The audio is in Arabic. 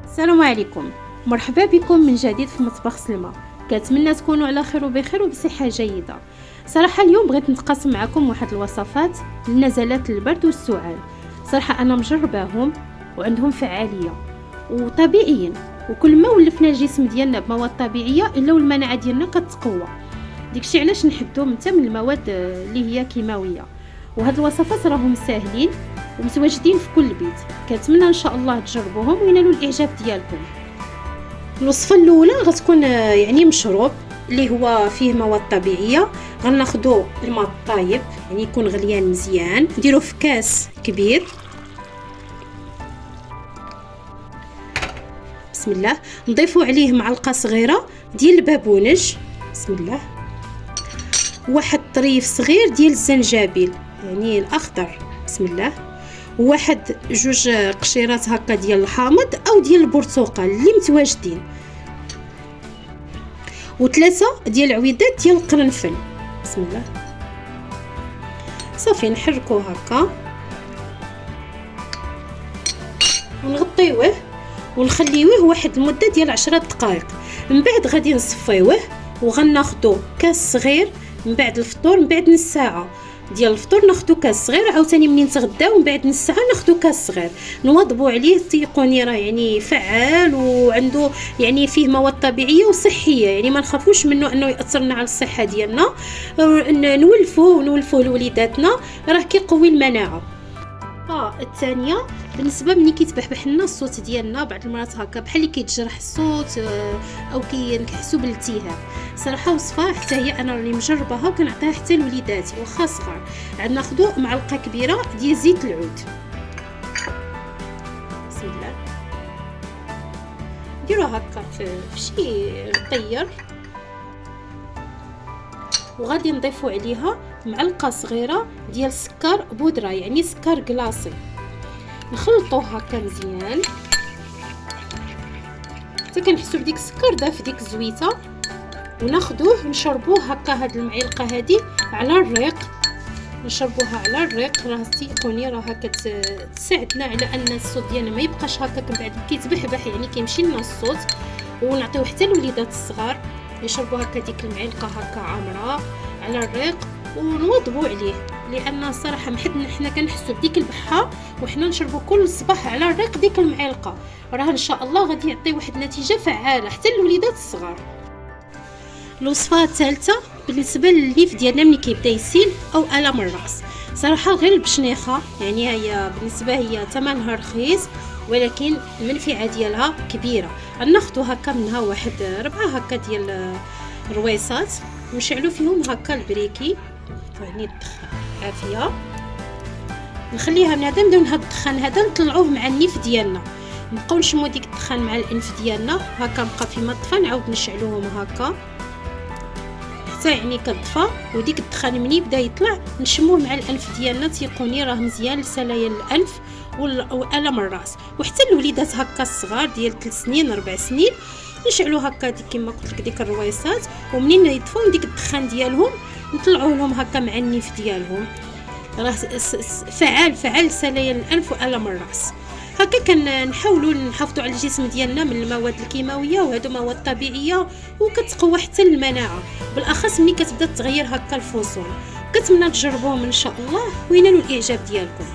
السلام عليكم، مرحبا بكم من جديد في مطبخ سلمى. كنتمنى تكونوا على خير وبخير وبصحه جيده. صراحه اليوم بغيت نتقاسم معكم واحد الوصفات لنزلات البرد والسعال. صراحه انا مجرباهم وعندهم فعاليه وطبيعيين، وكل ما ولفنا الجسم ديالنا بمواد طبيعيه الا والمناعه ديالنا كتقوى. داكشي علاش نحدهم حتى من المواد اللي هي كيماويه. وهاد الوصفات راهم ساهلين ومتواجدين في كل بيت. كنتمنى ان شاء الله تجربوهم وينالوا الاعجاب ديالكم. الوصفه الاولى غتكون يعني مشروب اللي هو فيه مواد طبيعيه. غناخذوا الماء الطايب، يعني يكون غليان مزيان، نديروه في كاس كبير. بسم الله. نضيفوا عليه معلقه صغيره ديال البابونج، بسم الله، واحد طريف صغير ديال الزنجبيل يعني الاخضر، بسم الله، وواحد جوج قشيرات هكا ديال الحامض او ديال البرتقال اللي متواجدين، وثلاثه ديال العويدات ديال القرنفل، بسم الله. صافي نحركوه هكا ونغطيوه ونخليوه واحد المده ديال 10 دقائق. من بعد غادي نصفيوه وغناخدو كاس صغير من بعد الفطور. من بعد نص ساعه ديال الفطور ناخدو كاس صغير، عاوتاني منين نتغداو من بعد نص ساعه ناخدو كاس صغير. نواظبوا عليه، تيقوني راه يعني فعال وعنده يعني فيه مواد طبيعيه وصحيه، يعني ما نخافوش منه انه ياثرنا على الصحه ديالنا. نولفوه لوليداتنا، راه كيقوي المناعه. الثانيه بالنسبه ملي كيتبحبح لنا الصوت ديالنا بعض المرات هكا بحال اللي كيتجرح الصوت او كنحسوا بالالتهاب. صراحه وصفه حتى هي انا راني مجرباها وكنعطيها حتى لوليداتي واخا صغار. ناخذوا معلقه كبيره ديال زيت العود، بسم الله، نديروها هكا في شي طير، وغادي نضيفوا عليها معلقه صغيره ديال السكر بودره يعني سكر كلاصي. نخلطوه هكا مزيان حتى كنحسوا بديك السكر داف ديك الزويته، وناخذوه نشربوه هكا. هاد المعلقه هادي على الريق، نشربوها على الريق، راه تيقوني راه كتساعدنا على ان الصوت ديالنا ما يبقاش هكا من بعد كيتبحبح يعني كيمشي لنا الصوت. ونعطيوه حتى للوليدات الصغار يشربوا هكا ديك المعلقه هكا عامره على الريق ونوضبوا عليه، لان الصراحه حنا كنحسوا بديك البحه وحنا نشربوا كل صباح على الريق ديك المعلقه، راه ان شاء الله غادي يعطي واحد النتيجه فعاله حتى للوليدات الصغار. الوصفه الثالثه بالنسبه للليف ديالنا ملي كيبدا يسيل او الم الراس. صراحه غير البشنيخه يعني هي بالنسبه هي ثمنها رخيص ولكن المنفعه ديالها كبيره. ناخذوا هكا منها واحد 4 هكا ديال الرويصات ونشعلوا فيهم هكا البريكي يعني الدخان عافيه. نخليها من هذا، نبداو نهاد الدخان هذا نطلعوه مع النيف ديالنا، نبقاو نشمو ديك الدخان مع الانف ديالنا هكا، نبقى فيما طفى نعاود نشعلوهم هكا حتى يعني كطفى. وديك الدخان مني بدا يطلع نشموه مع الانف ديالنا، تيقوني راه مزيان لسلايا الانف والم الراس. وحتى الوليدات هكا الصغار ديال 3 سنين 4 سنين نشعلوا هكا ديك كما قلت لك ديك الرويصات، ومنين يطفوا ديك الدخان ديالهم نطلعوا لهم هكا مع النيف ديالهم، راه فعال سلايا الانف والم الراس. هكا كنحاولوا نحافظوا على الجسم ديالنا من المواد الكيماويه، وهادو مواد طبيعيه وكتقوى حتى المناعه، بالاخص ملي كتبدا تغير هكا الفصول. كنتمنى تجربوهم ان شاء الله وينالوا الاعجاب ديالكم.